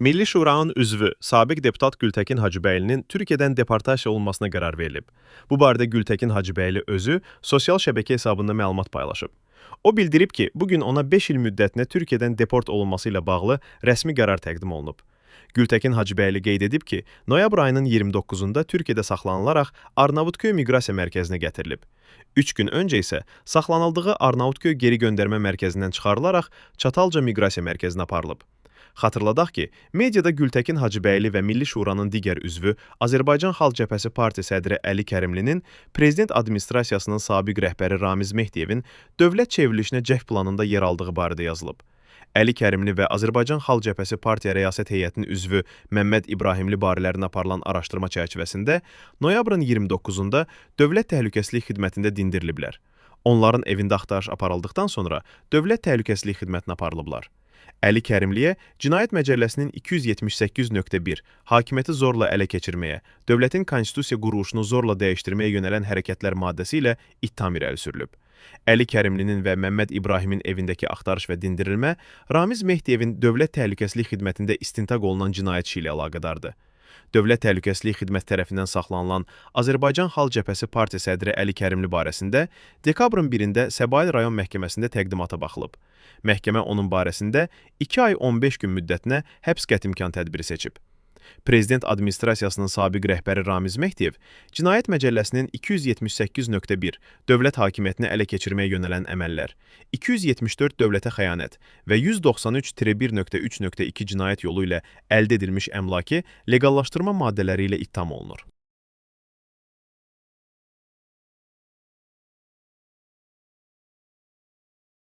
Milli Şuranın üzvü, sabiq deputat Gültəkin Hacıbəylinin Türkiyədən deportasiya olunmasına qərar verilib. Bu barədə Gültəkin Hacıbəyli özü sosial şəbəkə hesabında məlumat paylaşıb. O bildirib ki, bugün ona 5 il müddətinə Türkiyədən deport olunması ilə bağlı rəsmi qərar təqdim olunub. Gültəkin Hacıbəyli qeyd edib ki, noyabr ayının 29-da Türkiyədə saxlanılaraq Arnavutköy miqrasiya mərkəzinə gətirilib. 3 gün öncə isə saxlanıldığı Arnavutköy geri göndərmə mərkəzindən çıxarılaraq Çatalca miqrasiya mərkəzinə aparılıb. Xatırladaq ki, mediada Gültəkin Hacıbəyli və Milli Şuranın digər üzvü Azərbaycan Xalq Cəbhəsi Partiya sədri Əli Kərimlinin prezident administrasiyasının sabiq rəhbəri Ramiz Mehdiyevin dövlət çevrilişinə cəhd planında yer aldığı barədə yazılıb. Əli Kərimli və Azərbaycan Xalq Cəbhəsi Partiya Rəyasət Heyətinin üzvü Məmməd İbrahimli barələrində aparılan araşdırma çərçivəsində noyabrın 29-da Dövlət Təhlükəsizlik Xidmətində dindiriliblər. Onların evində axtarış aparıldıqdan sonra Dövlət Təhlükəsizlik Xidmətinə aparılıblar. Əli Kərimliyə Cinayət Məcəlləsinin 278.1 hakimiyyəti zorla ələ keçirməyə, dövlətin konstitusiya quruluşunu zorla dəyişdirməyə yönələn hərəkətlər maddəsi ilə ittiham irəli sürülüb. Əli Kərimlinin və Məmməd İbrahimin evindəki axtarış və dindirilmə Ramiz Mehdiyevin Dövlət Təhlükəsizlik Xidmətində istintaq olunan cinayət işi ilə əlaqədardır. Dövlət Təhlükəsizlik Xidmət tərəfindən saxlanılan Azərbaycan Xalq Cəbhəsi Partiya sədri Əli Kərimli barəsində dekabrın 1-də Səbail rayon məhkəməsində təqdimata baxılıb. Məhkəmə onun barəsində 2 ay 15 gün müddətinə həbs qətimkan tədbiri seçib. Prezident administrasiyasının sabiq rəhbəri Ramiz Mehdiyev Cinayət Məcəlləsinin 278.1 dövlət hakimiyyətini ələ keçirməyə yönələn əməllər, 274 dövlətə xəyanət və 193-1.3.2 cinayət yolu ilə əldə edilmiş əmlakı leqallaşdırma maddələri ilə ittiham olunur.